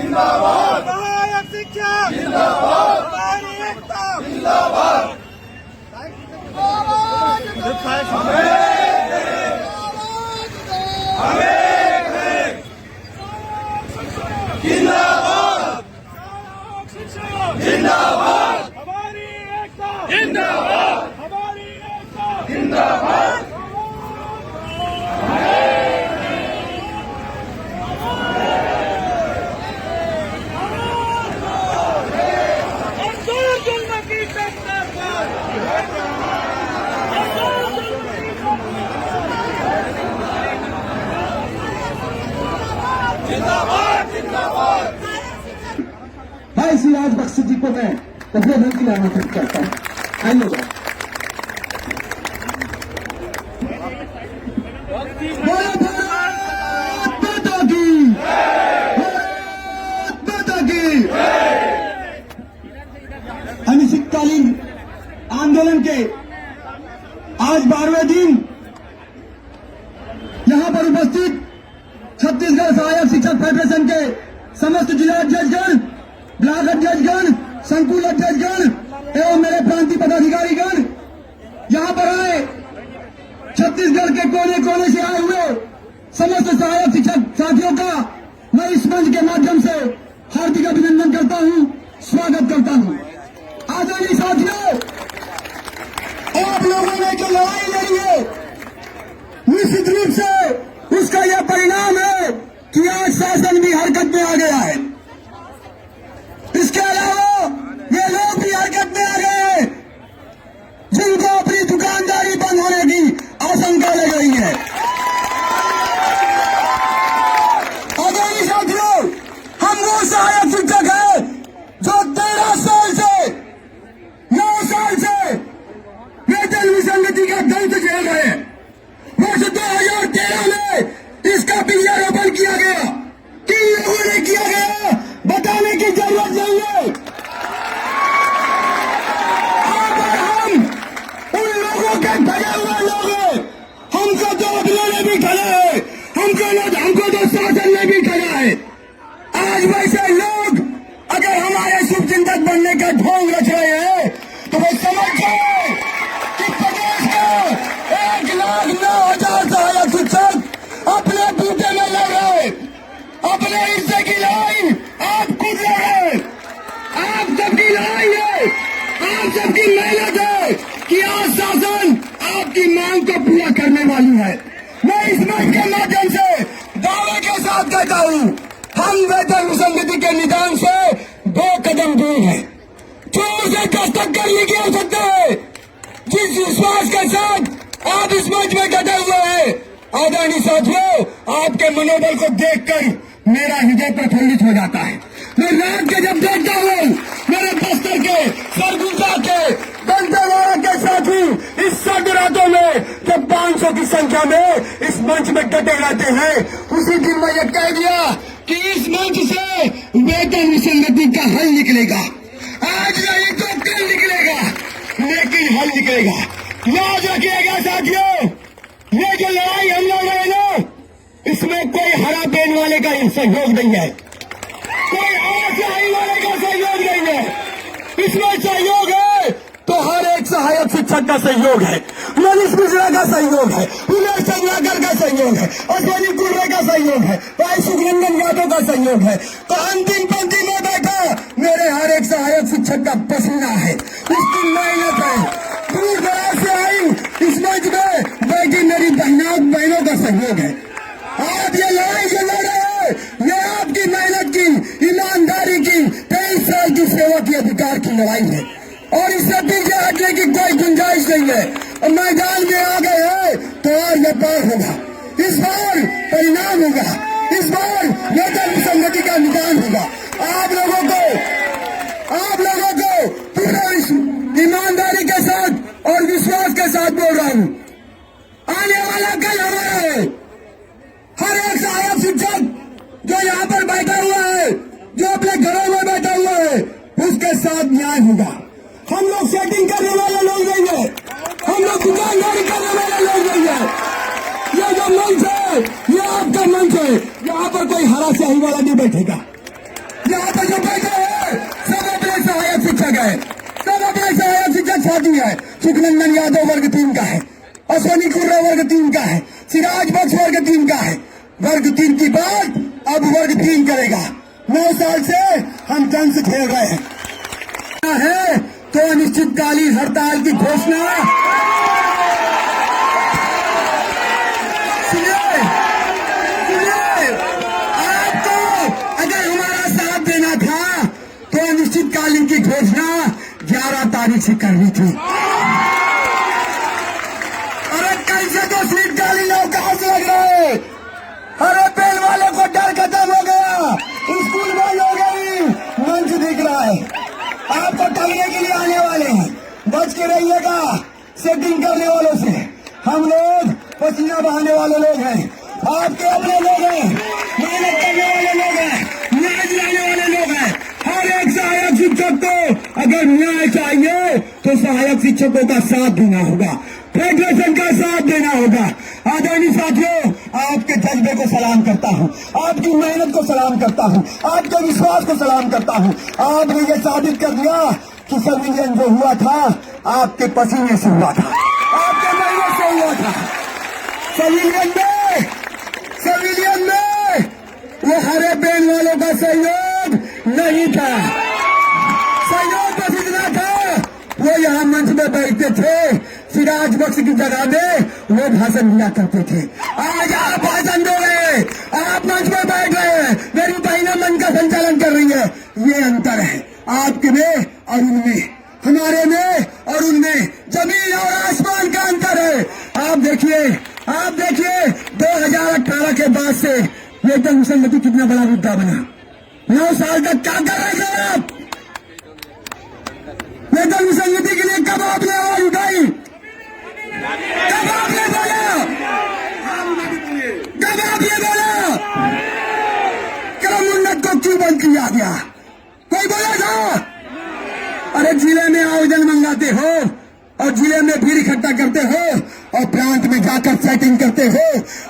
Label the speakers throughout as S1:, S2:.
S1: सहायक शिक्षक हमारी एकता
S2: जिंदाबाद
S1: हमारी एकता
S2: जिंदाबाद
S1: हमारी एकता
S2: जिंदाबाद
S1: मंजूर जुल्म की टक्कर पर मंजूर जुल्म की
S2: जिंदाबाद जिंदाबाद।
S3: भाई श्री राज बख्शी जी को मैं कपड़े धन की आमंत्रित करता हूँ। आइए लोग। भारत माता की, भारत माता की। अनिश्चितकालीन आंदोलन के आज 12वें दिन यहां पर उपस्थित छत्तीसगढ़ सहायक शिक्षक फेडरेशन के समस्त जिला अध्यक्षगण, ब्लॉक अध्यक्षगण, संकुल अध्यक्षगण एवं मेरे प्रांतीय पदाधिकारीगण यहां पर आए, छत्तीसगढ़ के कोने कोने से आए हुए समस्त सहायक शिक्षक साथियों का मैं इस मंच के माध्यम से हार्दिक अभिनंदन करता हूं, स्वागत करता हूं। आदरणीय साथियों, आप लोगों ने जो लड़ाई लड़ी है निश्चित रूप से उसका यह परिणाम है कि आज शासन भी हरकत में आ गया है। इसके अलावा ये लोग भी हरकत में आ गए हैं जिनको अपनी दुकानदारी बंद होने की आशंका लग रही है। आदरणीय साथियों, हम वो सहायक शिक्षक हैं जो 13 साल से 9 साल से वेतन विसंगति का दर्द झेल रहे हैं। वर्ष 2013 में इसका बीजारोपण किया गया। किन लोगों ने किया गया बताने की जरूरत नहीं है। और हम उन लोगों के ठगे हुए लोग हैं। हमको तो अपनों ने भी ठगा है, हमको तो शासन ने भी ठगा है। आज वैसे लोग अगर हमारे शुभचिंतक बनने का ढोंग रच रहे हैं तो वो समझिए कि प्रदेश के 1,09,000 सहायक शिक्षक अपने बूते में लड़ रहे, अपने हिस्से की लड़ाई आप खुद लड़ रहे। आप सबकी लड़ाई है, आप सबकी मेहनत है कि आज शासन आपकी मांग को पूरा करने वाली है। मैं इस मंच के माध्यम से दावे के साथ कहता हूँ, हम वेतन विसंगति के निदान से 2 कदम दूर हैं। जोर से दस्तक करने की आवश्यकता है। जिस विश्वास के साथ आप इस मंच में डटे हुए हैं, आदरणीय साथियों, आपके मनोबल को देखकर मेरा हृदय प्रफुल्लित हो जाता है। मैं रात के जब देखता हूँ मेरे बस्तर के, सरगुजा के, दंतेवाड़ा के साथी इस सर्द रातों में जब 500 की संख्या में इस मंच में डटे रहते हैं, उसी दिन मैं ये कह दिया कि इस मंच से वेतन विसंगति का हल निकलेगा। आज नहीं तो कल निकलेगा, लेकिन हल निकलेगा। याद रखिएगा साथियों, ये जो लड़ाई हम लड़ रहे हैं ना, इसमें कोई हरा पेन वाले का सहयोग नहीं है, कोई आशाही वाले का सहयोग नहीं है। इसमें सहयोग है तो हर एक सहायक शिक्षक का सहयोग है, मनीष मिश्रा का सहयोग है, उमेश चंद्राकर का सहयोग है, अश्वनी कुर्रे का सहयोग है, भाई सुखनंदन यादव का सहयोग है। तो अंतिम पंक्ति में बैठा मेरे हर एक सहायक शिक्षक का पसीना है, उसकी मेहनत है। दूर दराज से आई इस मंच में बैठी मेरी बहनों का सहयोग है। आप ये लड़ाई जो लड़ रहे हैं, ये आपकी मेहनत की, ईमानदारी की, 23 साल की सेवा की अधिकार की लड़ाई है और इससे पीछे हटने की कोई गुंजाइश नहीं है। और मैदान में आ गए हैं तो और ये पार होगा, इस बार परिणाम होगा, इस बार वेतन विसंगति का निदान होगा। आप लोगों को पूरे ईमानदारी के साथ और विश्वास के साथ बोल रहा हूँ, आने वाला कल हमारा है। हर एक सहायक शिक्षक जो यहाँ पर बैठा हुआ है, जो अपने घरों में बैठा हुआ है, उसके साथ न्याय होगा। हम लोग सेटिंग करने वाले लोग नहीं है, हम लोग दुकानदारी करने वाले लोग नहीं है। ये जो मंच है, ये आपका मंच है, यहाँ पर कोई हरा स्याही वाला नहीं बैठेगा, पांच साथी है। सुखनंदन यादव वर्ग 3 का है, अश्वनी कुर्रा वर्ग 3 का है, सिराज बख्श वर्ग 3 का है। वर्ग 3 की बात अब वर्ग 3 करेगा। 9 साल से हम जंग से खेल रहे हैं तो अनिश्चितकालीन हड़ताल की घोषणा सुनिए, आपको अगर हमारा साथ देना था तो अनिश्चितकालीन की घोषणा 11 तारीख से करनी थी। अरे कल से तो शीतकालीन अवकाश लग रहा है। अरे पेड़ वालों को डर खत्म हो गया, स्कूल बंद हो गई, मंच दिख रहा है। आपको ठगने के लिए आने वाले हैं, बच के रहिएगा सेटिंग करने वालों से। हम लोग पसीना बहाने वाले लोग हैं, आपके अपने लोग हैं, मेहनत करने वाले लोग हैं, न्याय दिलाने वाले लोग हैं। हर एक सहायक शिक्षक को अगर न्याय चाहिए तो सहायक शिक्षकों का साथ देना होगा, फेडरेशन का साथ देना होगा। आदरणीय साथियों, आपके जज्बे को सलाम करता हूं, आपकी मेहनत को सलाम करता हूं, आपके विश्वास को सलाम करता हूं। आपने ये साबित कर दिया कि संविलियन जो हुआ था आपके पसीने से हुआ था, आपके मेहनत से हुआ था। संविलियन में वो हरे पेन वालों का सहयोग नहीं था। सहयोग बस इतना था, वो यहाँ मंच में बैठते थे, सिराज बख्श की जगह में वो भाषण दिया करते थे। आज आप भाषण दे रहे हैं, आप मंच में बैठ रहे हैं, मेरी बहनें मंच का संचालन कर रही है। ये अंतर है आपके में और उनमें, हमारे में और उनमें जमीन और आसमान का अंतर है। आप देखिए 2018 के बाद से वेतन विसंगति कितना बड़ा मुद्दा बना। 9 साल तक क्या कर रहे थे आप? वेतन विसंगति के लिए कब आपने आवाज उठाई? कब आपने बोला? कब आप ये बोला? क्रम उन्नत को क्यों बंद किया गया? कोई बोला था? अरे जिले में आयोजन मंगाते हो और जिले में भीड़ इकट्ठा करते हो और प्रांत में जाकर सेटिंग करते हो।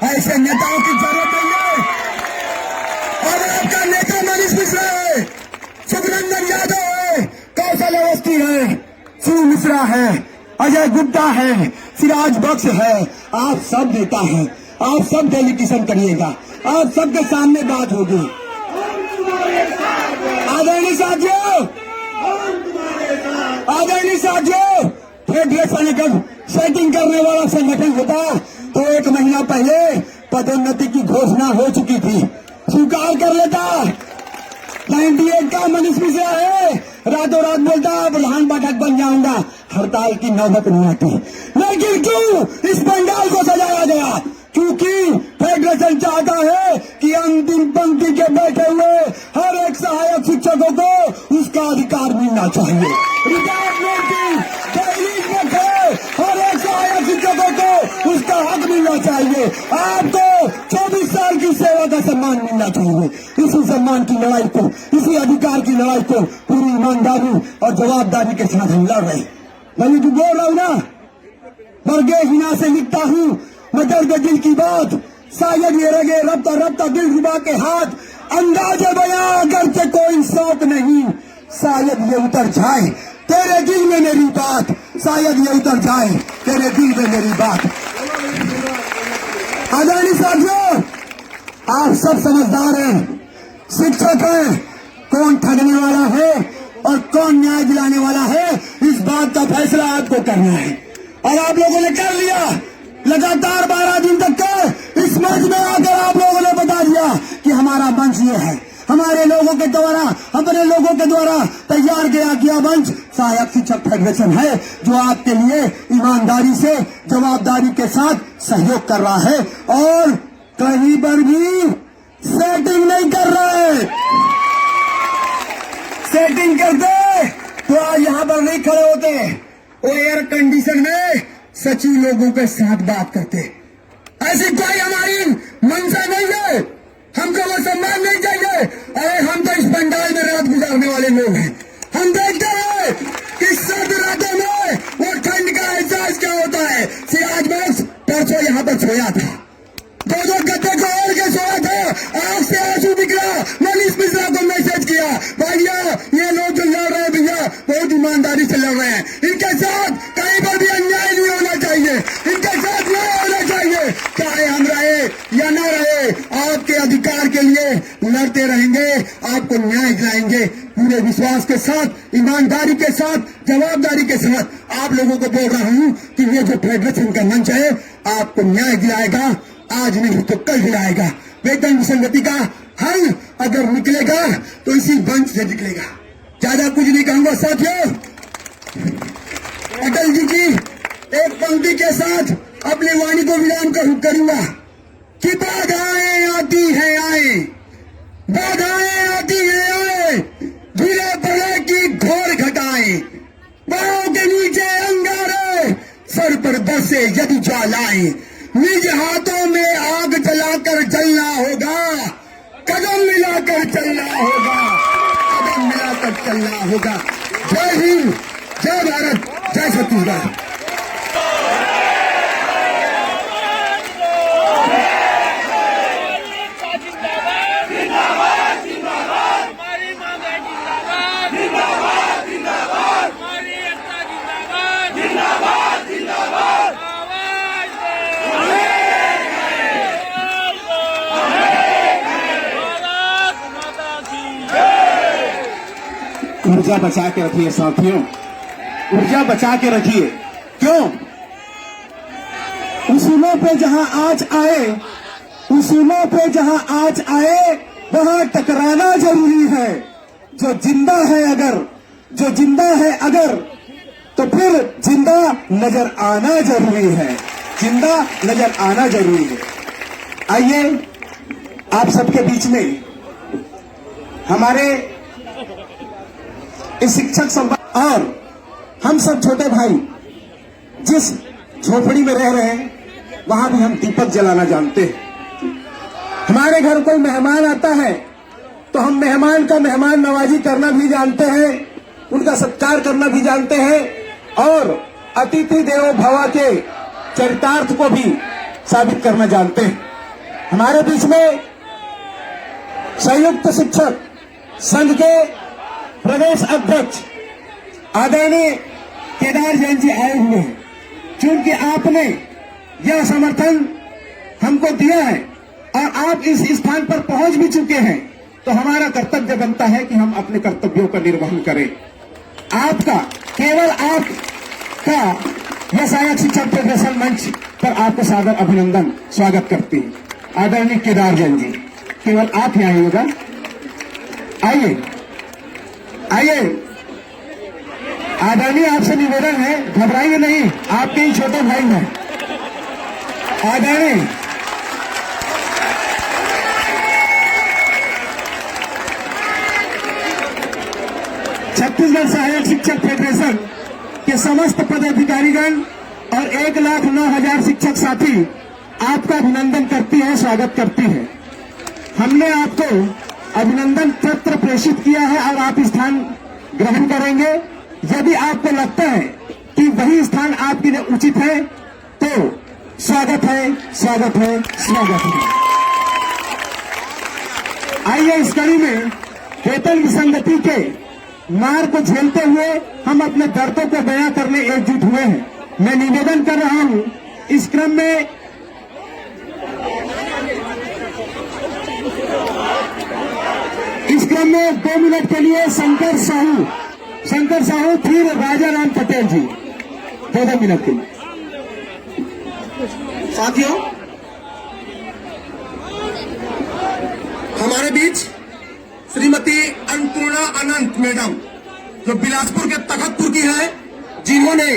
S3: ऐसे नेताओं की जरूरत नहीं है। और आपका नेता मनीष मिश्रा है, सुखनंदन यादव है, कौशल अवस्थी है, शिव मिश्रा है, अजय गुप्ता है, सिराज बख्श है। आप सब नेता हैं, आप सब डेलीगेशन करिएगा, आप सबके सामने बात होगी। आदरणीय साथियों, फेडरेशन अगर सेटिंग करने वाला संगठन होता तो 1 महीना पहले पदोन्नति की घोषणा हो चुकी थी, स्वीकार कर लेता। 98 का मनीष मिश्रा है, रातों रात बोलता प्रधान पाठक बन जाऊंगा, हड़ताल की नौबत नहीं आती। लेकिन क्यों इस पंडाल को सजाया गया? क्योंकि फेडरेशन चाहता है कि अंतिम पंक्ति के बैठे हुए हर एक सहायक शिक्षकों को उसका अधिकार मिलना चाहिए। रिटायरमेंट की दहलीज में खड़े हर एक सहायक शिक्षकों को उसका हक मिलना चाहिए। आपको 24 साल की सेवा का सम्मान मिलना चाहिए। इसी सम्मान की लड़ाई को, इसी अधिकार की लड़ाई को पूरी ईमानदारी और जवाबदारी के साथ हम लड़ रहे। मैं जो बोल रहा हूं ना, बरगे हिना से लिखता हूं मैं दर्द दिल की बात, शायद ये रगे रब्ता रब्ता दिल रुबा के हाथ, अंदाजे बयां अगर से कोई शौक नहीं, शायद ये उतर जाए तेरे दिल में मेरी बात, शायद ये उतर जाए तेरे दिल में मेरी बात। आदरणीय साथियों, आप सब समझदार हैं, शिक्षक हैं, कौन ठगने वाला है और कौन न्याय दिलाने वाला है, इस बात का फैसला आपको करना है। और आप लोगों ने कर लिया। लगातार 12 दिन तक के इस मंच में आकर आप लोगों ने बता दिया कि हमारा मंच ये है, हमारे लोगों के द्वारा, अपने लोगों के द्वारा तैयार किया मंच सहायक शिक्षक फेडरेशन है, जो आपके लिए ईमानदारी से, जवाबदारी के साथ सहयोग कर रहा है और कहीं पर भी सेटिंग नहीं कर रहा है। सेटिंग करते तो आज यहाँ पर नहीं खड़े होते, वो एयर कंडीशन में सचिव लोगों के साथ बात करते। ऐसी कोई हमारी मंशा नहीं है, हमको वो सम्मान नहीं चाहिए। अरे हम तो इस पंडाल में रात गुजारने वाले लोग हैं, हम देखते हैं कि सर्द रातों में वो ठंड का एहसास क्या होता है। सिराज बख्श परसों यहाँ पर सोया था, दो गद्दे को ओढ़ के सोया था, आंख से आंसू दिख रहा, मनीष मिश्रा को मैसेज किया भैया भैया ये लोग जो लड़ रहे हैं भैया बहुत ईमानदारी से लड़ रहे हैं। इनके साथ कहीं पर भी अन्याय नहीं होना चाहिए, इनके साथ न्याय होना चाहिए। चाहे हम रहे या न रहे, आपके अधिकार के लिए लड़ते रहेंगे, आपको न्याय दिलाएंगे। पूरे विश्वास के साथ, ईमानदारी के साथ, जवाबदारी के साथ आप लोगों को बोल रहा हूं कि ये जो फेडरेशन का मंच है आपको न्याय दिलाएगा, आज नहीं तो कल दिलाएगा। वेतन विसंगति का हल अगर निकलेगा तो इसी मंच से निकलेगा। ज्यादा कुछ नहीं कहूंगा साथियों। अटल जी की एक पंक्ति के साथ अपनी वाणी को विराम करूंगा कि बाधाएं आती है आए, बाधाएं आती है आए, गिरे पड़े की घोर घटाएं, पांव के नीचे अंगारे, सर पर बरसे यदि ज्वालाएं, निज हाथों में आग जलाकर जलना होगा, कदम मिलाकर चलना होगा, कदम मिलाकर चलना होगा। जय हिंद, जय भारत, जय छत्तीसगढ़।
S1: हमारी मांगे जिंदाबाद, जिंदाबाद, जिंदाबाद, हमारी एकता जिंदाबाद, जिंदाबाद, जिंदाबाद, आवाज दो, भारत माता की
S4: ऊर्जा बचा के रखिए साथियों, ऊर्जा बचा के रखिए। क्यों? उसूलों पे जहां आज आए, उसूलों पे जहां आज आए वहां टकराना जरूरी है। जो जिंदा है अगर, जो जिंदा है अगर, तो फिर जिंदा नजर आना जरूरी है, जिंदा नजर आना जरूरी है। आइए आप सबके बीच में हमारे इस शिक्षक संवाद और हम सब छोटे भाई जिस झोपड़ी में रह रहे हैं वहां भी हम दीपक जलाना जानते हैं। हमारे घर कोई मेहमान आता है तो हम मेहमान का मेहमान नवाजी करना भी जानते हैं, उनका सत्कार करना भी जानते हैं और अतिथि देवो भव के चरितार्थ को भी साबित करना जानते हैं। हमारे बीच में संयुक्त शिक्षक संघ के प्रदेश अध्यक्ष आदरणीय केदार जैन जी आए हुए हैं। चूंकि आपने यह समर्थन हमको दिया है और आप इस स्थान पर पहुंच भी चुके हैं, तो हमारा कर्तव्य बनता है कि हम अपने कर्तव्यों का निर्वहन करें। आपका, केवल आपका यह सहायक शिक्षक फेडरेशन मंच पर आपको सादर अभिनंदन, स्वागत करती है। आदरणीय केदार जैन जी, केवल आप ही आइएगा। आइए आइए। आदरणीय आपसे निवेदन है, घबराइए नहीं, आपके ही छोटे भाई हैं। आदरणीय छत्तीसगढ़ सहायक शिक्षक फेडरेशन के समस्त पदाधिकारीगण और 1,09,000 शिक्षक साथी आपका अभिनंदन करती है, स्वागत करती है। हमने आपको अभिनंदन पत्र प्रेषित किया है और आप स्थान ग्रहण करेंगे। यदि आपको लगता है कि वही स्थान आपके लिए उचित है तो स्वागत है, स्वागत है, स्वागत है। आइए इस कड़ी में वेतन विसंगति के मार को झेलते हुए हम अपने दर्दों को बयां करने एकजुट हुए हैं। मैं निवेदन कर रहा हूं इस क्रम में इस क्रम में 2 मिनट के लिए शंकर साहू फिर राजा राम पटेल जी 2 मिनट के लिए।
S3: साथियों, हमारे बीच श्रीमती अन्नपूर्णा अनंत मैडम जो बिलासपुर के तखतपुर की है, जिन्होंने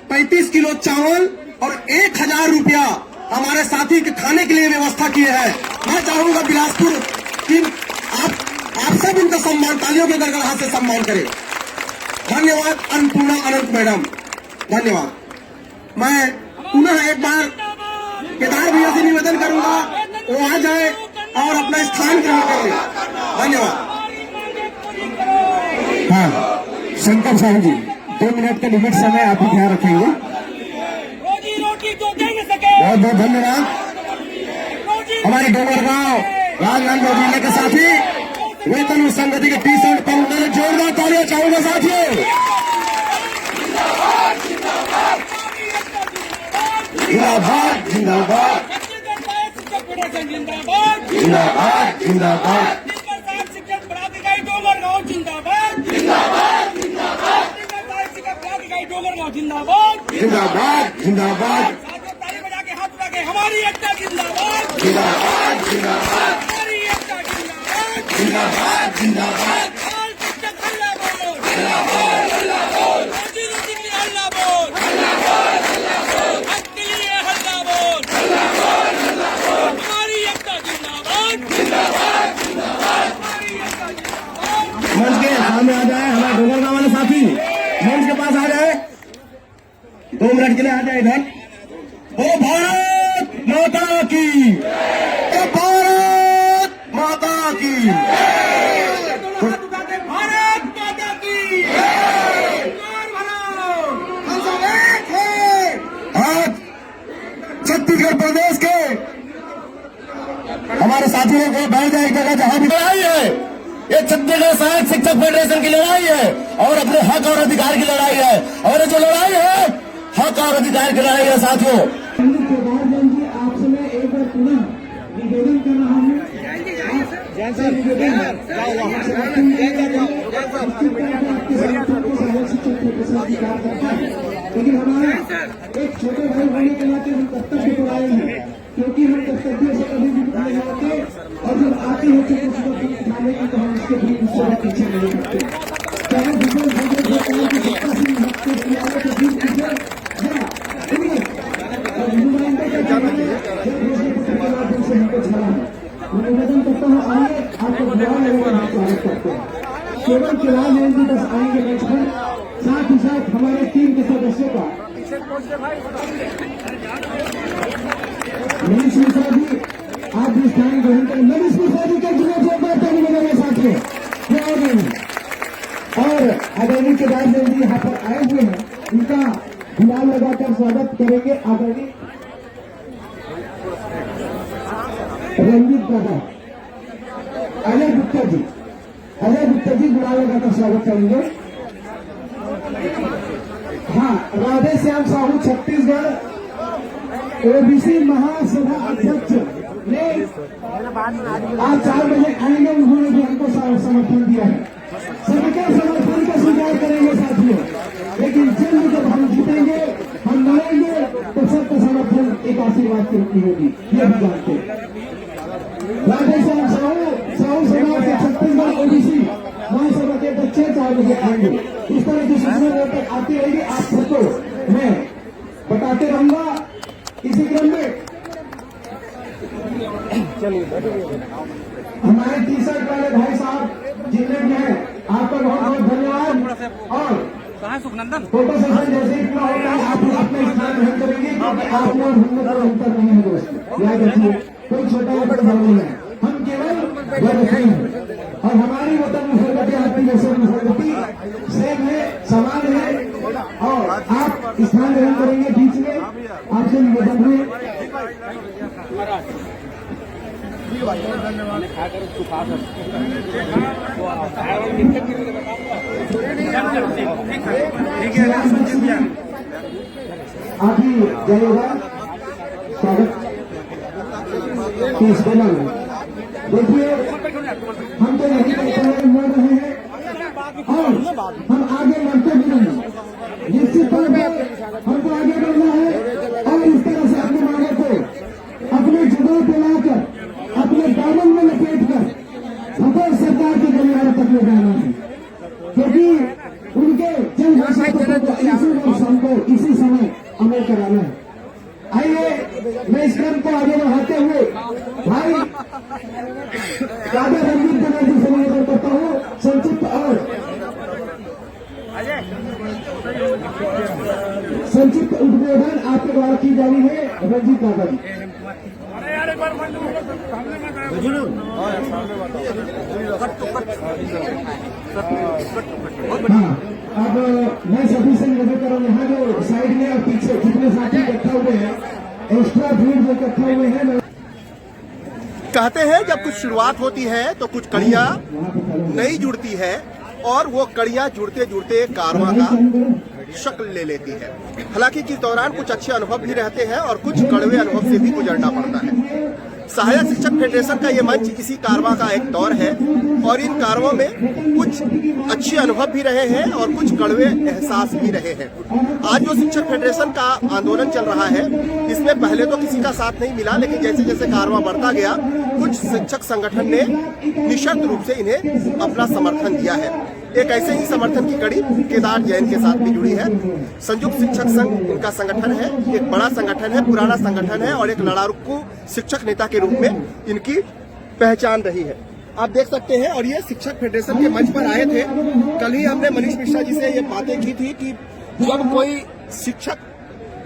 S3: 35 किलो चावल और 1,000 रुपया हमारे साथी के खाने के लिए व्यवस्था की है। मैं चाहूंगा बिलासपुर की आप सब उनका सम्मान, तालियों के गड़गड़ाहट से सम्मान करें। धन्यवाद अन्नपूर्णा अनंत मैडम, धन्यवाद। मैं पुनः एक बार केदार भैया से निवेदन करूंगा वो आ जाए और अपना स्थान ग्रहण करें। धन्यवाद। हाँ, शंकर साहू जी 2 मिनट का लिमिट समय आप भी ध्यान रखेंगे।
S1: रोजी रोटी तो दे नहीं सके,
S3: बहुत बहुत धन्यवाद। हमारे डोंगरगांव राजनांदगांव जिले के साथी
S4: वेतन संगति के टी शर्ट पहनकर जोरदार तालियां चाहूंगा साथियों। जिंदाबाद जिंदाबाद
S1: फेडरेशन जिंदाबाद
S4: जिंदाबाद जिंदाबाद
S1: शिक्षक पदाधिकारी डोंगरगांव जिंदाबाद जिंदाबाद जिंदाबाद पदाधिकारी डोंगरगांव जिंदाबाद
S4: जिंदाबाद जिंदाबाद
S1: साथियों ताली बजा के हाथ उठा के हमारी एकता जिंदाबाद
S4: जिंदाबाद जिंदाबाद
S1: हमारी एकता जिंदाबाद
S4: जिंदाबाद जिंदाबाद
S1: बाल शिक्षक हल्ला बोल हल्ला बोल रोजी रोटी के लिए हल्ला बोल हक के लिए हल्ला बोल हमारी एकता जिंदाबाद हमारी एकता जिंदाबाद
S4: मंच के सामने आ जाए हमारे डोंगरगांव वाले साथी, मंच के पास आ जाए, 2 मिनट के लिए आ जाए इधर। ओ भारत माता की, ओ भारत माता की,
S1: भारत माता की
S4: हम सब एक हैं। आज छत्तीसगढ़ प्रदेश के हमारे साथियों को बैठ जाए एक जगह जहां भी लड़ाई है, ये छत्तीसगढ़ सहायक शिक्षक फेडरेशन की लड़ाई है और अपने हक और अधिकार की लड़ाई है। और ये जो लड़ाई है हक और अधिकार की लड़ाई है साथियों।
S5: आपसे मैं एक बार पुनः निवेदन कर रहा हूँ, लेकिन हमारे एक छोटे भाई होने के नाते हम कर्तव्य को आए हैं, क्योंकि हम कर्तव्य से कभी भी नहीं जाते और जब आती है तो उठाने की तो हम इसके भी पीछे नहीं करते। चाहे विजय निवेदन करता हूँ, आइए आपको बुरा लगेगा, स्वागत करते हैं। केवल चुनाव में भी बस आएंगे मंच पर, साथ ही साथ हमारे टीम के सदस्यों का मनीष मिश्रा जी आप भी स्थान ग्रहण करें। मनीष मिश्रा जी के जिले से बर्तन मिलेंगे साथियों, और आदरणीय केदारचंद जी यहाँ पर आए हुए हैं, उनका गुलाल लगाकर स्वागत करेंगे। आदरणीय रंजीत दादा, अजय गुप्ता जी गुलाल लगाकर स्वागत करेंगे। हाँ, राधे श्याम साहू छत्तीसगढ़ ओबीसी महासभा अध्यक्ष ने आज 4 बजे आएंगे, उन्होंने भी हमको समर्थन दिया है। सबके समर्थन को स्वीकार करेंगे साथियों, लेकिन जल्द जब हम जीतेंगे, हम लड़ेंगे तो सबका समर्थन एक आशीर्वाद की रुकनी होगी, ये भी जानते हैं। राधे श्याम साहू समाज के छत्तीसगढ़ ओबीसी महासभा के बच्चे 4 बजे आएंगे। इस तरह की सूचना तक आती रहेगी, आप सबको मैं बताते रहूंगा। इसी क्रम में हमारे टी शर्ट वाले भाई साहब जितने भी हैं, आपका बहुत बहुत धन्यवाद। और फोटो सेशन जैसे ही पूरा होता है, आप लोग अपने स्थान ग्रहण करेंगे, क्योंकि आप लोग हम लोग का अंतर नहीं है दोस्त, याद रखिए। कोई छोटा या बड़ा नहीं है, हम केवल भारतीय हैं और हमारी वतन मुसलमती आपकी जैसे मुसलमती सेम है, समान है। और आप स्थान ग्रहण करेंगे बीच में, आपसे निवेदन है। आप ही जाइएगा, स्वागत इस बेला में। देखिए हम तो यही लड़ रहे हैं और हम आगे बढ़ते भी नहीं, निश्चित तौर पर हमको आगे बढ़ना है। और इस तरह से अपने मांगे को अपने जुबान पे लाकर, अपने दामन में लपेट कर भगत सरकार के गलियारे तक ले जाना है, क्योंकि उनके जन भाषा को इसी समय अमल कराना है। आइए मैं इस क्रम को आगे बढ़ाते हुए भाई राजा रंजीत बनर्जी से निवेदन करता हूँ, संक्षिप्त उद्बोधन आपके द्वारा की जानी है। रंजीत दादा जी। हाँ, अब मैं सभी से निवेदन कर रहा हूँ, यहाँ जो साइड में और पीछे जितने साथी इकट्ठा हुए हैं, एक्स्ट्रा भीड़ जो इकट्ठा हुए हैं,
S6: कहते हैं जब कुछ शुरुआत होती है तो कुछ कड़ियां नहीं जुड़ती है और वो कड़ियां जुड़ते जुड़ते कारवां का शक्ल ले लेती है। हालांकि इस दौरान कुछ अच्छे अनुभव भी रहते हैं और कुछ कड़वे अनुभव से भी गुजरना पड़ता है। सहायक शिक्षक फेडरेशन का ये मंच इसी कारवां का एक दौर है और इन कारवां में कुछ अच्छे अनुभव भी रहे हैं और कुछ कड़वे एहसास भी रहे हैं। आज जो शिक्षक फेडरेशन का आंदोलन चल रहा है इसमें पहले तो किसी का साथ नहीं मिला, लेकिन जैसे जैसे कारवां बढ़ता गया कुछ शिक्षक संगठन ने निःशर्त रूप से इन्हें अपना समर्थन दिया है। एक ऐसे ही समर्थन की कड़ी केदार जैन के साथ भी जुड़ी है। संयुक्त शिक्षक संघ इनका संगठन है, एक बड़ा संगठन है, पुराना संगठन है और एक लड़ाकू शिक्षक नेता के रूप में इनकी पहचान रही है। आप देख सकते हैं और ये शिक्षक फेडरेशन के मंच पर आए थे। कल ही हमने मनीष मिश्रा जी से ये बातें की थी कि जब कोई शिक्षक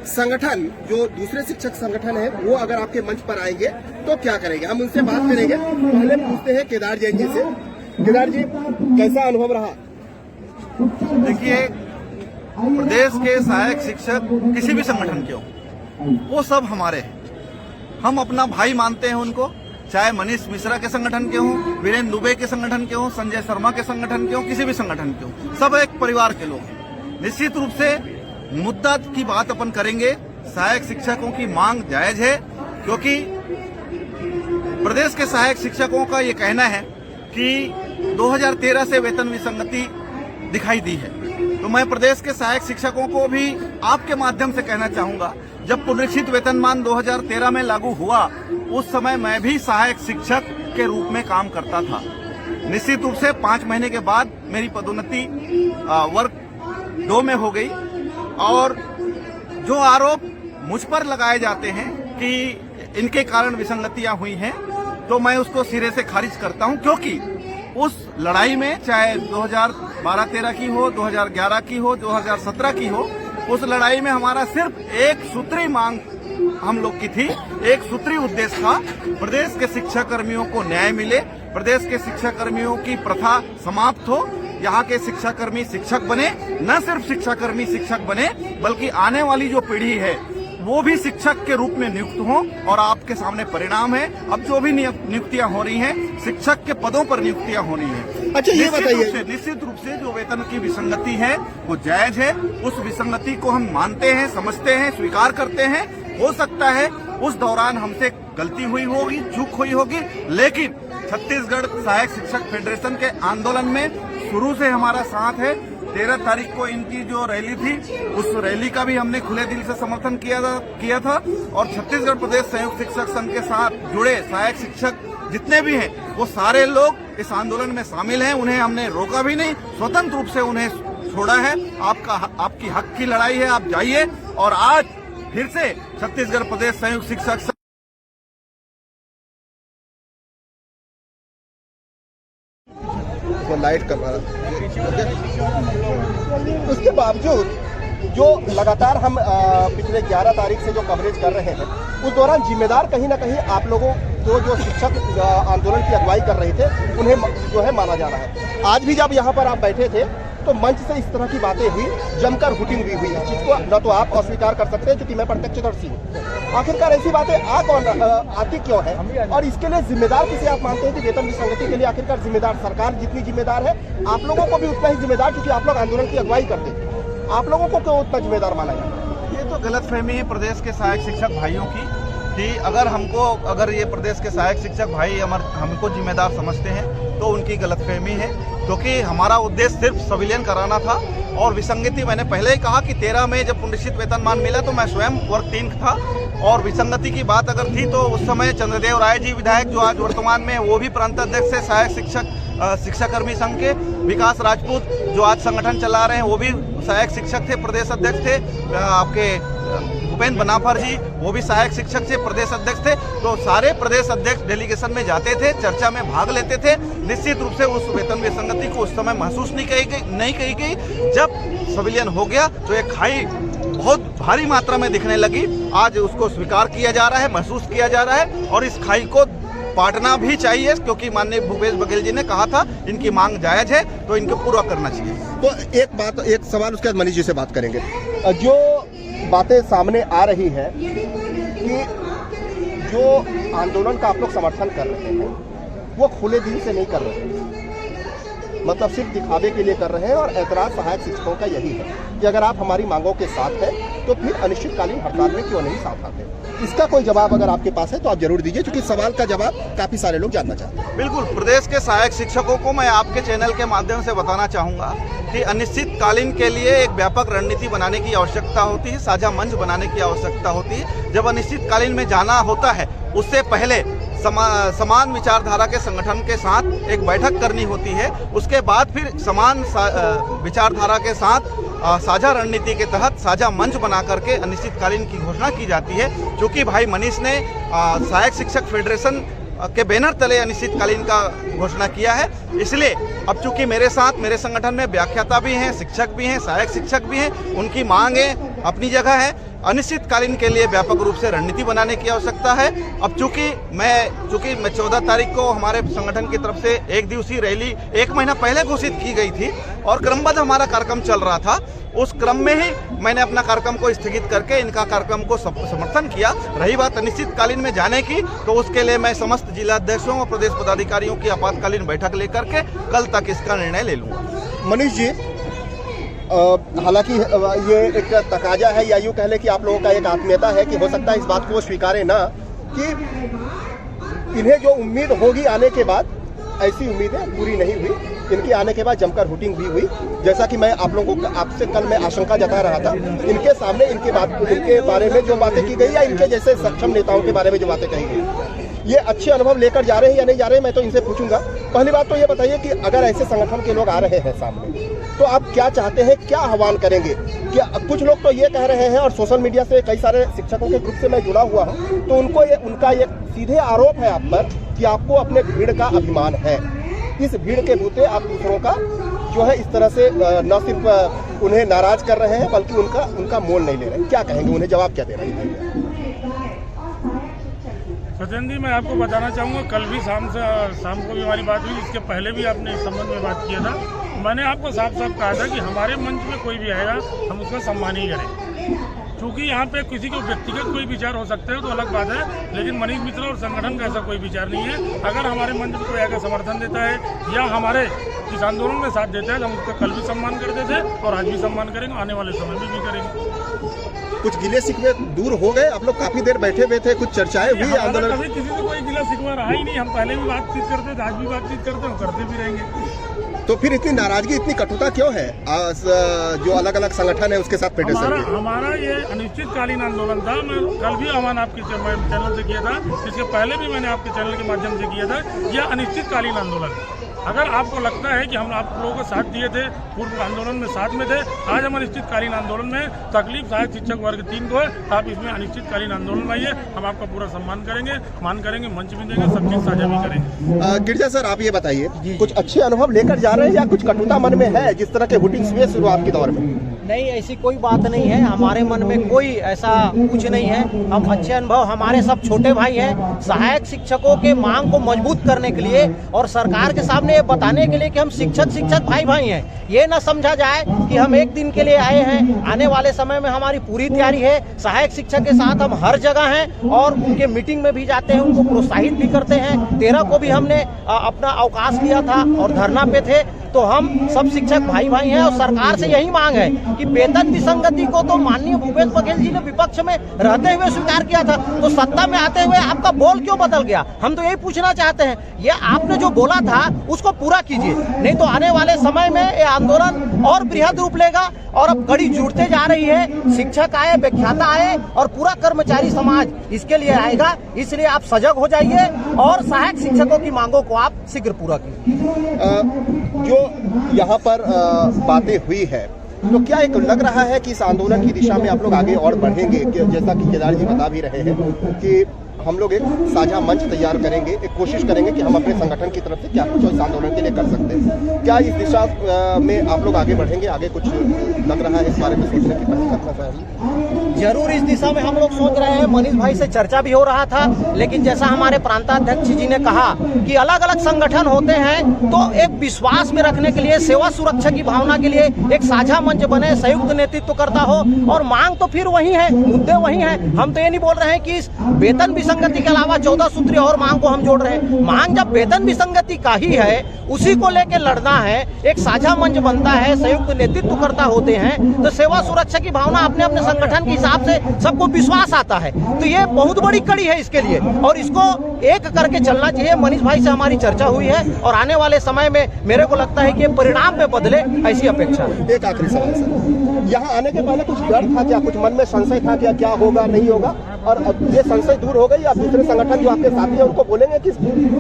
S6: संगठन जो दूसरे शिक्षक संगठन है वो अगर आपके मंच पर आएंगे तो क्या करेंगे, हम उनसे बात करेंगे। पहले पूछते हैं केदार जैन जी से। केदार जी, कैसा अनुभव रहा?
S7: देखिए, प्रदेश के सहायक शिक्षक किसी भी संगठन के हो, वो सब हमारे हैं। हम अपना भाई मानते हैं उनको, चाहे मनीष मिश्रा के संगठन के हों, वीरेंद्र दुबे के संगठन के हों, संजय शर्मा के संगठन के हों, किसी भी संगठन के हों, सब एक परिवार के लोग हैं। निश्चित रूप से मुद्दा की बात अपन करेंगे। सहायक शिक्षकों की मांग जायज है क्योंकि प्रदेश के सहायक शिक्षकों का ये कहना है कि 2013 से वेतन विसंगति दिखाई दी है। तो मैं प्रदेश के सहायक शिक्षकों को भी आपके माध्यम से कहना चाहूंगा, जब पुनरीक्षित वेतनमान 2013 में लागू हुआ उस समय मैं भी सहायक शिक्षक के रूप में काम करता था। निश्चित रूप से 5 महीने के बाद मेरी पदोन्नति वर्ग 2 में हो गई और जो आरोप मुझ पर लगाए जाते हैं कि इनके कारण विसंगतियां हुई हैं तो मैं उसको सिरे से खारिज करता हूं, क्योंकि उस लड़ाई में चाहे 2012-13 की हो, 2011 की हो, 2017 की हो, उस लड़ाई में हमारा सिर्फ एक सूत्री मांग हम लोग की थी, एक सूत्री उद्देश्य था, प्रदेश के शिक्षा कर्मियों को न्याय मिले, प्रदेश के शिक्षा कर्मियों की प्रथा समाप्त हो, यहाँ के शिक्षाकर्मी शिक्षक बने, न सिर्फ शिक्षाकर्मी शिक्षक बने बल्कि आने वाली जो पीढ़ी है वो भी शिक्षक के रूप में नियुक्त हों। और आपके सामने परिणाम है, अब जो भी नियुक्तियां हो रही हैं शिक्षक के पदों पर नियुक्तियां होनी है।
S6: अच्छा, ये बताइए,
S7: निश्चित रूप से जो वेतन की विसंगति है वो जायज है। उस विसंगति को हम मानते हैं, समझते हैं, स्वीकार करते हैं। हो सकता है उस दौरान हमसे गलती हुई होगी, चूक हुई होगी, लेकिन छत्तीसगढ़ सहायक शिक्षक फेडरेशन के आंदोलन में शुरू से हमारा साथ है। 13 तारीख को इनकी जो रैली थी उस रैली का भी हमने खुले दिल से समर्थन किया था और छत्तीसगढ़ प्रदेश संयुक्त शिक्षक संघ के साथ जुड़े सहायक शिक्षक जितने भी हैं वो सारे लोग इस आंदोलन में शामिल हैं। उन्हें हमने रोका भी नहीं, स्वतंत्र रूप से उन्हें छोड़ा है। आपकी हक की लड़ाई है, आप जाइए। और आज फिर से छत्तीसगढ़ प्रदेश संयुक्त शिक्षक
S6: लाइट कर रहा है। उसके बावजूद जो लगातार हम पिछले 11 तारीख से जो कवरेज कर रहे हैं उस दौरान जिम्मेदार कहीं ना कहीं आप लोगों को जो शिक्षक आंदोलन की अगुवाई कर रहे थे उन्हें जो है माना जा रहा है। आज भी जब यहाँ पर आप बैठे थे तो मंच से इस तरह की बातें हुई, जमकर हुटिंग भी हुई है, जिसको न तो आप अस्वीकार कर सकते हैं क्योंकि मैं प्रत्यक्षदर्शी हूँ। आखिरकार ऐसी बातें आती क्यों है और इसके लिए जिम्मेदार किसे आप मानते हैं कि वेतन विसंगति के लिए आखिरकार जिम्मेदार सरकार जितनी जिम्मेदार है आप लोगों को भी उतना ही जिम्मेदार, क्योंकि आप लोग आंदोलन की अगुवाई करते थे, आप लोगों को क्यों उतना जिम्मेदार माना जाए?
S7: ये तो गलतफहमी है प्रदेश के सहायक शिक्षक भाइयों की कि अगर ये प्रदेश के सहायक शिक्षक भाई हमको जिम्मेदार समझते हैं तो उनकी गलतफहमी है, क्योंकि हमारा उद्देश्य सिर्फ संविलियन कराना था। और विसंगति मैंने पहले ही कहा कि 13 में जब पुनरीक्षित वेतनमान मिला तो मैं स्वयं वर्ग 3 था और विसंगति की बात अगर थी तो उस समय चंद्रदेव राय जी विधायक जो आज वर्तमान में वो भी प्रांत अध्यक्ष है सहायक शिक्षाकर्मी संघ के, विकास राजपूत जो आज संगठन चला रहे हैं वो भी सहायक शिक्षक थे, प्रदेश अध्यक्ष थे, आपके भूपेंद्र बनाफर जी वो भी सहायक शिक्षक थे, प्रदेश अध्यक्ष थे। तो सारे प्रदेश अध्यक्ष डेलीगेशन में जाते थे, चर्चा में भाग लेते थे। निश्चित रूप से उस वेतन विसंगति को उस समय महसूस नहीं कही गई। जब संविलियन हो गया तो एक खाई बहुत भारी मात्रा में दिखने लगी। आज उसको स्वीकार किया जा रहा है, महसूस किया जा रहा है और इस खाई को पाटना भी चाहिए, क्योंकि माननीय भूपेश बघेल जी ने कहा था इनकी मांग जायज है तो इनको पूरा करना चाहिए।
S6: तो एक सवाल उसके बाद मनीष जी से बात करेंगे। जो बातें सामने आ रही है कि जो आंदोलन का आप लोग समर्थन कर रहे हैं वो खुले दिल से नहीं कर रहे हैं, मतलब सिर्फ दिखावे के लिए कर रहे हैं। और ऐतराज सहायक शिक्षकों का यही है कि अगर आप हमारी मांगों के साथ हैं तो फिर अनिश्चितकालीन हड़ताल में क्यों नहीं साथ आते। इसका कोई जवाब अगर आपके पास है तो आप जरूर दीजिए, क्योंकि सवाल का जवाब काफी सारे लोग जानना चाहते हैं।
S7: बिल्कुल, प्रदेश के सहायक शिक्षकों को मैं आपके चैनल के माध्यम से बताना चाहूँगा कि अनिश्चितकालीन के लिए एक व्यापक रणनीति बनाने की आवश्यकता होती है, साझा मंच बनाने की आवश्यकता होती है। जब अनिश्चितकालीन में जाना होता है उससे पहले समान विचारधारा के संगठन के साथ एक बैठक करनी होती है, उसके बाद फिर समान विचारधारा के साथ साझा रणनीति के तहत साझा मंच बना करके अनिश्चितकालीन की घोषणा की जाती है। चूँकि भाई मनीष ने सहायक शिक्षक फेडरेशन के बैनर तले अनिश्चितकालीन का घोषणा किया है, इसलिए अब चूंकि मेरे साथ मेरे संगठन में व्याख्याता भी हैं, शिक्षक भी हैं, सहायक शिक्षक भी हैं, उनकी मांगें अपनी जगह है। अनिश्चितकालीन के लिए व्यापक रूप से रणनीति बनाने की आवश्यकता है। अब चूंकि मैं 14 तारीख को हमारे संगठन की तरफ से एक दिवसीय रैली 1 महीना पहले घोषित की गई थी और क्रमबद्ध हमारा कार्यक्रम चल रहा था, उस क्रम में ही मैंने अपना कार्यक्रम को स्थगित करके इनका कार्यक्रम को समर्थन किया। रही बात अनिश्चितकालीन में जाने की, तो उसके लिए मैं समस्त जिलाध्यक्षों और प्रदेश पदाधिकारियों की आपातकालीन बैठक लेकर के कल तक इसका निर्णय ले लूँगा।
S6: मनीष जी, हालांकि ये एक तकाजा है या यूँ कह लें कि आप लोगों का एक आत्मीयता है कि हो सकता है इस बात को वो स्वीकारे ना कि इन्हें जो उम्मीद होगी आने के बाद, ऐसी उम्मीदें पूरी नहीं हुई। इनके आने के बाद जमकर हुटिंग भी हुई, जैसा कि मैं आप लोगों को आपसे कल मैं आशंका जता रहा था। इनके सामने इनके बारे में जो बातें की गई या इनके जैसे सक्षम नेताओं के बारे में जो बातें कही गई, ये अच्छे अनुभव लेकर जा रहे हैं या नहीं जा रहे हैं, मैं तो इनसे पूछूंगा। पहली बात तो ये बताइए कि अगर ऐसे संगठन के लोग आ रहे हैं सामने, तो आप क्या चाहते हैं, क्या आह्वान करेंगे? क्या कुछ लोग तो ये कह रहे हैं, और सोशल मीडिया से कई सारे शिक्षकों के ग्रुप से मैं जुड़ा हुआ हूँ, तो उनका ये सीधे आरोप है आप पर कि आपको अपने भीड़ का अभिमान है। इस भीड़ के बूते आप दूसरों का जो है इस तरह से न सिर्फ उन्हें नाराज कर रहे हैं बल्कि उनका मोल नहीं ले रहे हैं। क्या कहेंगे, उन्हें जवाब क्या दे रहे हैं?
S8: सचिन जी, मैं आपको बताना चाहूँगा, कल भी शाम को भी हमारी बात हुई, इसके पहले भी आपने इस संबंध में बात किया था। मैंने आपको साफ साफ कहा था कि हमारे मंच में कोई भी आएगा हम उसका सम्मान ही करेंगे। क्योंकि यहाँ पे किसी को व्यक्तिगत कोई विचार हो सकता है तो अलग बात है, लेकिन मनीष मिश्रा और संगठन का ऐसा कोई विचार नहीं है। अगर हमारे मंच में कोई आकर समर्थन देता है या हमारे इस आंदोलन में साथ देता है तो हम उसका कल भी सम्मान करते थे और आज भी सम्मान करेंगे, आने वाले समय में भी करेंगे।
S6: कुछ गिले शिकवे दूर हो गए? आप लोग काफी देर बैठे हुए थे, कुछ चर्चाएं हुई आंदोलन?
S8: कभी किसी से कोई गिला शिकवा रहा ही नहीं। हम पहले भी बातचीत करते थे, आज भी बातचीत करते हैं, करते भी रहेंगे।
S6: तो फिर इतनी नाराजगी, इतनी कटुता क्यों है जो अलग अलग संगठन है उसके साथ फेडरेशन की?
S8: हमारा ये अनिश्चितकालीन आंदोलन था। मैं कल भी आह्वान आपके चैनल से किया था, इसके पहले भी मैंने आपके चैनल के माध्यम से किया था। यह अनिश्चितकालीन आंदोलन, अगर आपको लगता है कि हम आप लोगों को साथ दिए थे, पूर्व आंदोलन में साथ में थे, आज हम अनिश्चितकालीन आंदोलन में तकलीफ सहायक शिक्षक वर्ग 3 को है, आप इसमें अनिश्चितकालीन आंदोलन में आइए, हम आपका पूरा सम्मान करेंगे, मान करेंगे, मंच भी देंगे, सब चीज साझा भी करेंगे।
S6: गिरजा सर, आप ये बताइए, कुछ अच्छे अनुभव लेकर जा रहे हैं या कुछ कटुता मन में है जिस तरह के हुटिंग्स हुए शुरुआत के दौर में?
S9: नहीं, ऐसी कोई बात नहीं है, हमारे मन में कोई ऐसा कुछ नहीं है। हम अच्छे अनुभव, हमारे सब छोटे भाई हैं, सहायक शिक्षकों के मांग को मजबूत करने के लिए और सरकार के सामने ये बताने के लिए कि हम शिक्षक भाई हैं। ये ना समझा जाए कि हम एक दिन के लिए आए हैं, आने वाले समय में हमारी पूरी तैयारी है। सहायक शिक्षक के साथ हम हर जगह हैं और उनके मीटिंग में भी जाते हैं, उनको प्रोत्साहित भी करते हैं। 13 को भी हमने अपना अवकाश लिया था और धरना पे थे। तो हम सब शिक्षक भाई हैं और सरकार से यही मांग है कि वेतन विसंगति को तो माननीय भूपेश बघेल जी ने विपक्ष में रहते हुए स्वीकार किया था, तो सत्ता में आते हुए आपका बोल क्यों बदल गया? हम तो यही पूछना चाहते हैं, ये आपने जो बोला था उसको पूरा कीजिए, नहीं तो आने वाले समय में ये आंदोलन और बृहद रूप लेगा और अब कड़ी जुड़ते जा रही है। शिक्षक आए, व्याख्याता आए और पूरा कर्मचारी समाज इसके लिए आएगा। इसलिए आप सजग हो जाइए और सहायक शिक्षकों की मांगों को आप शीघ्र पूरा कीजिए।
S6: जो यहाँ पर बातें हुई है, तो क्या एक लग रहा है कि इस आंदोलन की दिशा में आप लोग आगे और बढ़ेंगे? जैसा कि केदार जी बता भी रहे हैं कि हम लोग एक साझा मंच तैयार करेंगे, एक कोशिश करेंगे कि हम अपने संगठन की तरफ से क्या कुछ इस आंदोलन के लिए कर सकते हैं। क्या इस दिशा में आप लोग आगे बढ़ेंगे? आगे कुछ लग रहा है इस बारे में सोचने की पहल करना चाहिए?
S9: जरूर इस दिशा में हम लोग सोच रहे हैं। मनीष भाई से चर्चा भी हो रहा था, लेकिन जैसा हमारे प्रांताध्यक्ष जी ने कहा कि अलग अलग संगठन होते हैं, तो एक विश्वास में रखने के लिए, सेवा सुरक्षा की भावना के लिए एक साझा मंच बने, संयुक्त नेतृत्व करता हो और मांग तो फिर वही है, मुद्दे वही हैं। हम तो ये नहीं बोल रहे हैं कि इस वेतन विसंगति के अलावा 14 सूत्री और मांग को हम जोड़ रहे हैं। मांग जब वेतन विसंगति का ही है, उसी को लेके लड़ना है, एक साझा मंच बनता है, संयुक्त नेतृत्वकर्ता होते हैं, तो सेवा सुरक्षा की भावना अपने अपने संगठन के हिसाब से सबको विश्वास आता है। तो ये बहुत बड़ी कड़ी है इसके लिए, और इसको एक करके चलना चाहिए। मनीष भाई से हमारी चर्चा हुई है और आने वाले समय में मेरे को लगता है कि परिणाम में बदले, ऐसी अपेक्षा है।
S6: एक आखिरी सवाल सर, यहाँ आने के पहले कुछ डर था क्या, कुछ मन में संशय था क्या, क्या होगा नहीं होगा, और अब ये संशय दूर हो गई? आप दूसरे संगठन जो आपके साथी हैं उनको बोलेंगे कि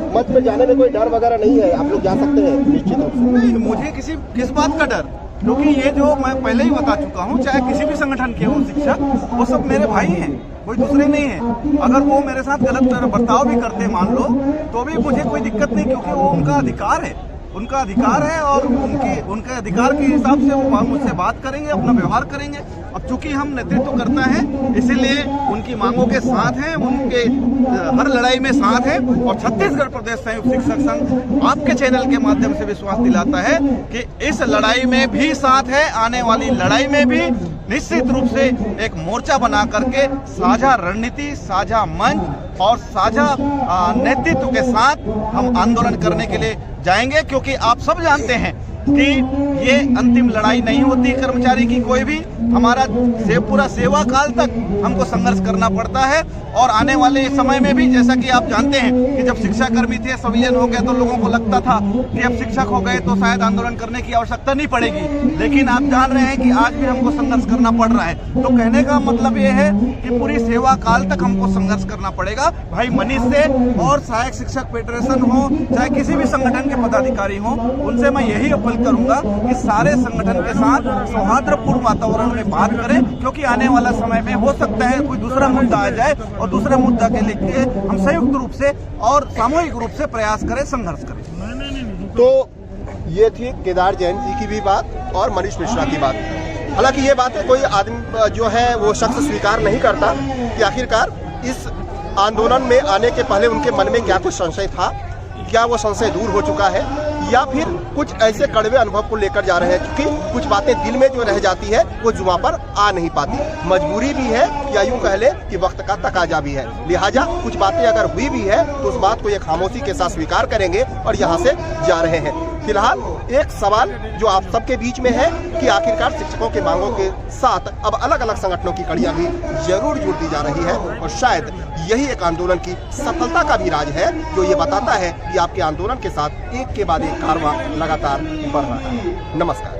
S6: मंच पे जाने में कोई डर वगैरह नहीं है, आप लोग जा सकते हैं निश्चित रूप से?
S7: नहीं, मुझे किस बात का डर, क्योंकि ये जो मैं पहले ही बता चुका हूँ, चाहे किसी भी संगठन के हो शिक्षक, वो सब मेरे भाई हैं, कोई दूसरे नहीं है। अगर वो मेरे साथ गलत बर्ताव भी करते मान लो, तो भी मुझे कोई दिक्कत नहीं, क्योंकि वो उनका अधिकार है, उनका अधिकार है, और उनके अधिकार के हिसाब से वो मुझसे बात करेंगे, अपना व्यवहार करेंगे। अब चूंकि हम नेतृत्व करता है, इसीलिए उनकी मांगों के साथ हैं, उनके हर लड़ाई में साथ हैं, और छत्तीसगढ़ प्रदेश संयुक्त शिक्षक संघ आपके चैनल के माध्यम से विश्वास दिलाता है कि इस लड़ाई में भी साथ है, आने वाली लड़ाई में भी निश्चित रूप से एक मोर्चा बना करके साझा रणनीति, साझा मंच और साझा नेतृत्व के साथ हम आंदोलन करने के लिए जाएंगे, क्योंकि आप सब जानते हैं कि ये अंतिम लड़ाई नहीं होती कर्मचारी की कोई भी। हमारा पूरा सेवा काल तक हमको संघर्ष करना पड़ता है, और आने वाले समय में भी, जैसा कि आप जानते हैं कि जब शिक्षा कर्मी थे, संविलियन हो गए, तो लोगों को लगता था कि अब शिक्षक हो गए तो शायद आंदोलन करने की आवश्यकता नहीं पड़ेगी, लेकिन आप जान रहे हैं कि आज भी हमको संघर्ष करना पड़ रहा है। तो कहने का मतलब ये है कि पूरी सेवा काल तक हमको संघर्ष करना पड़ेगा भाई मनीष से, और सहायक शिक्षक फेडरेशन हो, चाहे किसी भी संगठन के पदाधिकारी हो, उनसे मैं यही अपील करूंगा कि सारे संगठन के साथ सौहार्दपूर्ण वातावरण में बात करें, क्योंकि आने वाला समय में हो सकता है कोई दूसरा मुद्दा आ जाए, और दूसरे मुद्दा के लिए हम संयुक्त रूप से और सामूहिक रूप से प्रयास करें, संघर्ष करें।
S6: तो ये थी केदार जैन जी की भी बात और मनीष मिश्रा की बात। हालांकि ये बातें कोई आदमी जो है वो शख्स स्वीकार नहीं करता कि आखिरकार इस आंदोलन में आने के पहले उनके मन में क्या कुछ संशय था, क्या वो संशय दूर हो चुका है, या फिर कुछ ऐसे कड़वे अनुभव को लेकर जा रहे हैं, क्योंकि कुछ बातें दिल में जो रह जाती है वो जुबां पर आ नहीं पाती। मजबूरी भी है, या यूं कह ले कि वक्त का तकाजा भी है। लिहाजा कुछ बातें अगर हुई भी है तो उस बात को एक खामोशी के साथ स्वीकार करेंगे और यहाँ से जा रहे हैं। फिलहाल एक सवाल जो आप सबके बीच में है कि आखिरकार शिक्षकों के मांगों के साथ अब अलग अलग संगठनों की कड़ियां भी जरूर जुड़ती जा रही है, और शायद यही एक आंदोलन की सफलता का भी राज है, जो ये बताता है कि आपके आंदोलन के साथ एक के बाद एक कारवां लगातार बढ़ रहा है। नमस्कार।